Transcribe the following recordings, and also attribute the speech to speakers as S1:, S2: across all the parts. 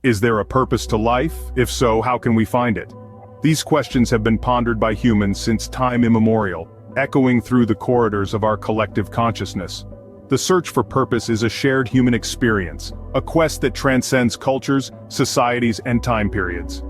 S1: Is there a purpose to life? If so, how can we find it? These questions have been pondered by humans since time immemorial, echoing through the corridors of our collective consciousness. The search for purpose is a shared human experience, a quest that transcends cultures, societies, and time periods.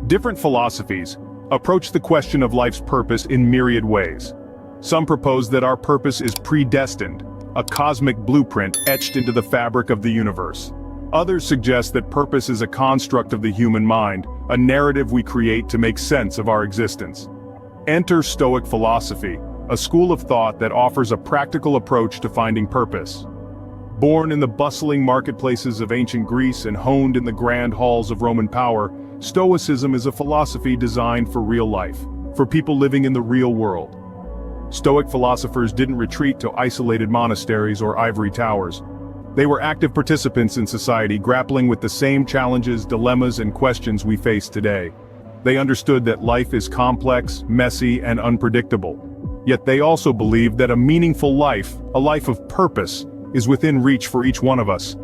S1: Different philosophies approach the question of life's purpose in myriad ways. Some propose that our purpose is predestined, a cosmic blueprint etched into the fabric of the universe. Others suggest that purpose is a construct of the human mind, a narrative we create to make sense of our existence. Enter Stoic philosophy, a school of thought that offers a practical approach to finding purpose. Born in the bustling marketplaces of ancient Greece and honed in the grand halls of Roman power, Stoicism is a philosophy designed for real life, for people living in the real world. Stoic philosophers didn't retreat to isolated monasteries or ivory towers. They were active participants in society, grappling with the same challenges, dilemmas, and questions we face today. They understood that life is complex, messy, and unpredictable. Yet they also believed that a meaningful life, a life of purpose, is within reach for each one of us.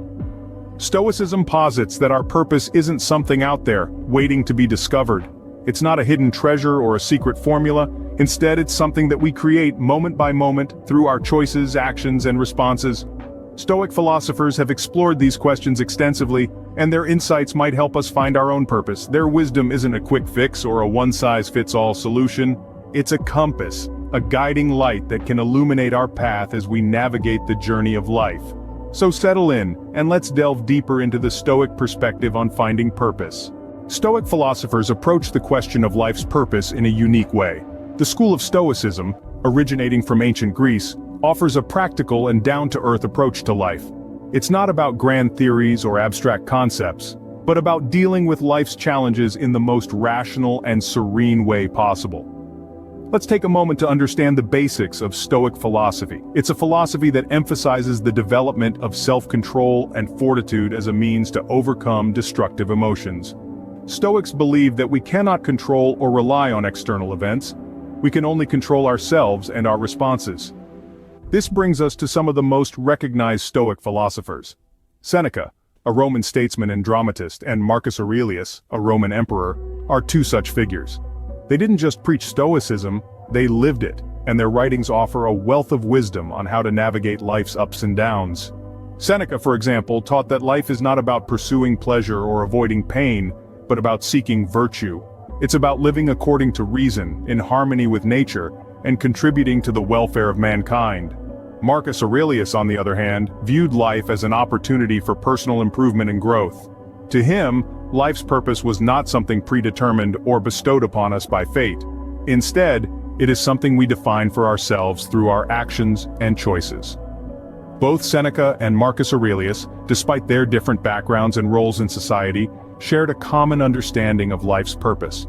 S1: Stoicism posits that our purpose isn't something out there, waiting to be discovered. It's not a hidden treasure or a secret formula. Instead, it's something that we create moment by moment through our choices, actions, and responses. Stoic philosophers have explored these questions extensively, and their insights might help us find our own purpose. Their wisdom isn't a quick fix or a one-size-fits-all solution. It's a compass, a guiding light that can illuminate our path as we navigate the journey of life. So settle in, and let's delve deeper into the Stoic perspective on finding purpose. Stoic philosophers approach the question of life's purpose in a unique way. The school of Stoicism, originating from ancient Greece, offers a practical and down-to-earth approach to life. It's not about grand theories or abstract concepts, but about dealing with life's challenges in the most rational and serene way possible. Let's take a moment to understand the basics of Stoic philosophy. It's a philosophy that emphasizes the development of self-control and fortitude as a means to overcome destructive emotions. Stoics believe that we cannot control or rely on external events. We can only control ourselves and our responses. This brings us to some of the most recognized Stoic philosophers. Seneca, a Roman statesman and dramatist, and Marcus Aurelius, a Roman emperor, are two such figures. They didn't just preach Stoicism, they lived it, and their writings offer a wealth of wisdom on how to navigate life's ups and downs. Seneca, for example, taught that life is not about pursuing pleasure or avoiding pain, but about seeking virtue. It's about living according to reason, in harmony with nature, and contributing to the welfare of mankind. Marcus Aurelius, on the other hand, viewed life as an opportunity for personal improvement and growth. To him, life's purpose was not something predetermined or bestowed upon us by fate. Instead, it is something we define for ourselves through our actions and choices. Both Seneca and Marcus Aurelius, despite their different backgrounds and roles in society, shared a common understanding of life's purpose.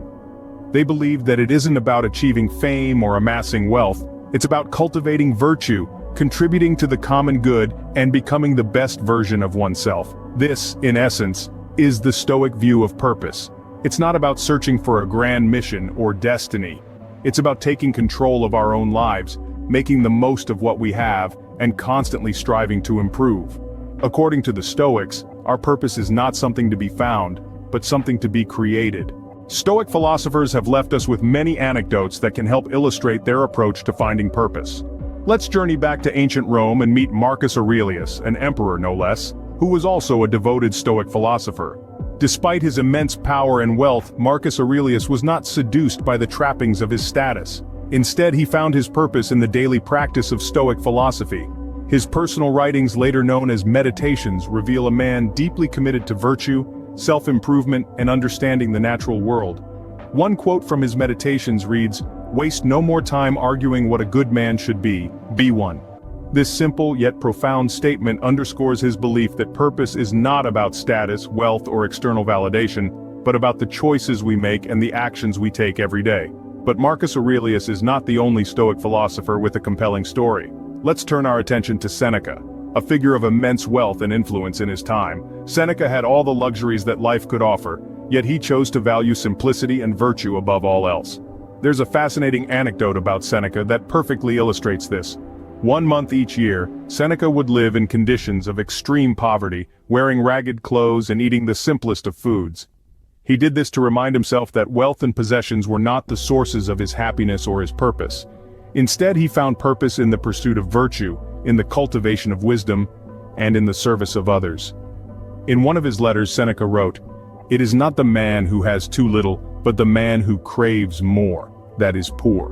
S1: They believed that it isn't about achieving fame or amassing wealth, it's about cultivating virtue, contributing to the common good, and becoming the best version of oneself. This, in essence, is the Stoic view of purpose. It's not about searching for a grand mission or destiny. It's about taking control of our own lives, making the most of what we have, and constantly striving to improve. According to the Stoics, our purpose is not something to be found, but something to be created. Stoic philosophers have left us with many anecdotes that can help illustrate their approach to finding purpose. Let's journey back to ancient Rome and meet Marcus Aurelius, an emperor no less, who was also a devoted Stoic philosopher. Despite his immense power and wealth, Marcus Aurelius was not seduced by the trappings of his status. Instead, he found his purpose in the daily practice of Stoic philosophy. His personal writings, later known as Meditations, reveal a man deeply committed to virtue, self-improvement, and understanding the natural world. One quote from his Meditations reads, "Waste no more time arguing what a good man should be one." This simple yet profound statement underscores his belief that purpose is not about status, wealth, or external validation, but about the choices we make and the actions we take every day. But Marcus Aurelius is not the only Stoic philosopher with a compelling story. Let's turn our attention to Seneca, a figure of immense wealth and influence in his time. Seneca had all the luxuries that life could offer, yet he chose to value simplicity and virtue above all else. There's a fascinating anecdote about Seneca that perfectly illustrates this. 1 month each year, Seneca would live in conditions of extreme poverty, wearing ragged clothes and eating the simplest of foods. He did this to remind himself that wealth and possessions were not the sources of his happiness or his purpose. Instead, he found purpose in the pursuit of virtue, in the cultivation of wisdom, and in the service of others. In one of his letters, Seneca wrote, "It is not the man who has too little, but the man who craves more, that is poor."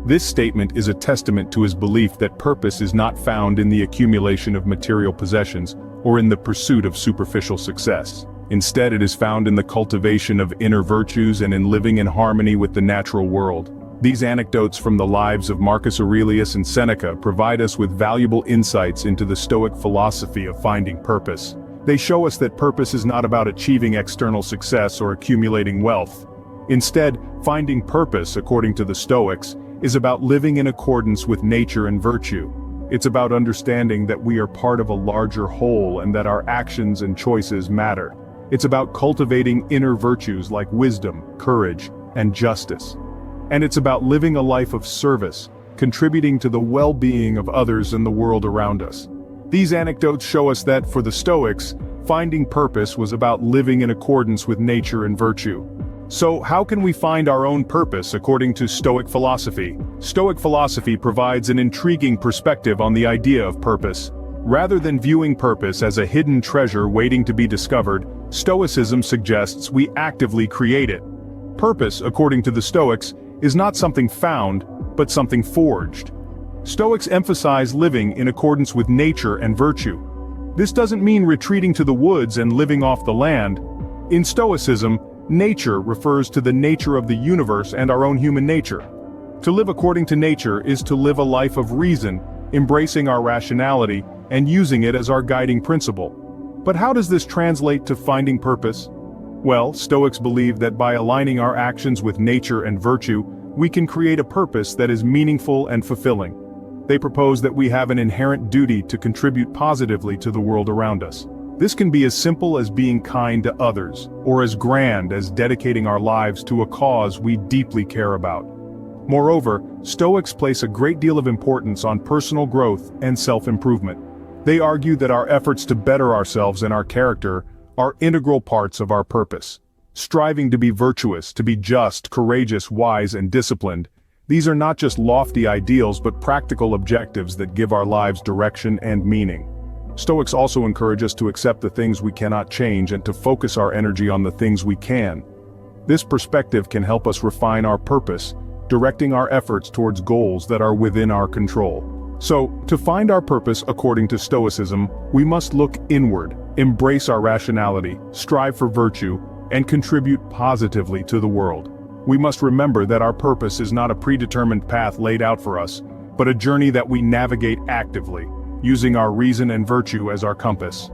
S1: This statement is a testament to his belief that purpose is not found in the accumulation of material possessions or in the pursuit of superficial success. Instead, it is found in the cultivation of inner virtues and in living in harmony with the natural world. These anecdotes from the lives of Marcus Aurelius and Seneca provide us with valuable insights into the Stoic philosophy of finding purpose. They show us that purpose is not about achieving external success or accumulating wealth. Instead, finding purpose, according to the Stoics, is about living in accordance with nature and virtue. It's about understanding that we are part of a larger whole and that our actions and choices matter. It's about cultivating inner virtues like wisdom, courage, and justice. And it's about living a life of service, contributing to the well-being of others and the world around us. These anecdotes show us that, for the Stoics, finding purpose was about living in accordance with nature and virtue. So, how can we find our own purpose according to Stoic philosophy? Stoic philosophy provides an intriguing perspective on the idea of purpose. Rather than viewing purpose as a hidden treasure waiting to be discovered, Stoicism suggests we actively create it. Purpose, according to the Stoics, is not something found, but something forged. Stoics emphasize living in accordance with nature and virtue. This doesn't mean retreating to the woods and living off the land. In Stoicism, nature refers to the nature of the universe and our own human nature. To live according to nature is to live a life of reason, embracing our rationality and using it as our guiding principle. But how does this translate to finding purpose? Well, Stoics believe that by aligning our actions with nature and virtue, we can create a purpose that is meaningful and fulfilling. They propose that we have an inherent duty to contribute positively to the world around us. This can be as simple as being kind to others, or as grand as dedicating our lives to a cause we deeply care about. Moreover, Stoics place a great deal of importance on personal growth and self-improvement. They argue that our efforts to better ourselves and our character are integral parts of our purpose. Striving to be virtuous, to be just, courageous, wise, and disciplined, these are not just lofty ideals but practical objectives that give our lives direction and meaning. Stoics also encourage us to accept the things we cannot change and to focus our energy on the things we can. This perspective can help us refine our purpose, directing our efforts towards goals that are within our control. So, to find our purpose according to Stoicism, we must look inward, embrace our rationality, strive for virtue, and contribute positively to the world. We must remember that our purpose is not a predetermined path laid out for us, but a journey that we navigate actively, using our reason and virtue as our compass.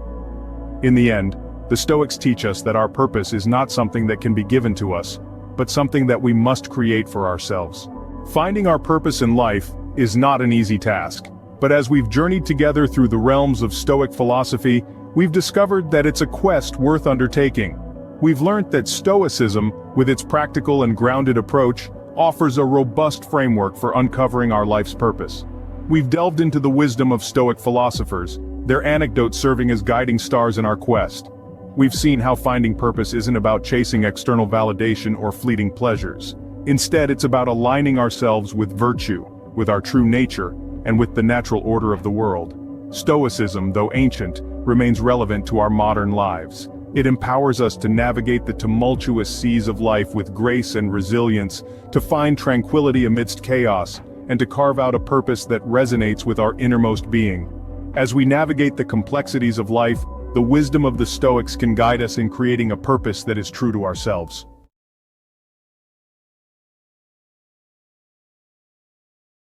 S1: In the end, the Stoics teach us that our purpose is not something that can be given to us, but something that we must create for ourselves. Finding our purpose in life is not an easy task, but as we've journeyed together through the realms of Stoic philosophy, we've discovered that it's a quest worth undertaking. We've learned that Stoicism, with its practical and grounded approach, offers a robust framework for uncovering our life's purpose. We've delved into the wisdom of Stoic philosophers, their anecdotes serving as guiding stars in our quest. We've seen how finding purpose isn't about chasing external validation or fleeting pleasures. Instead, it's about aligning ourselves with virtue, with our true nature, and with the natural order of the world. Stoicism, though ancient, remains relevant to our modern lives. It empowers us to navigate the tumultuous seas of life with grace and resilience, to find tranquility amidst chaos, and to carve out a purpose that resonates with our innermost being. As we navigate the complexities of life, the wisdom of the Stoics can guide us in creating a purpose that is true to ourselves.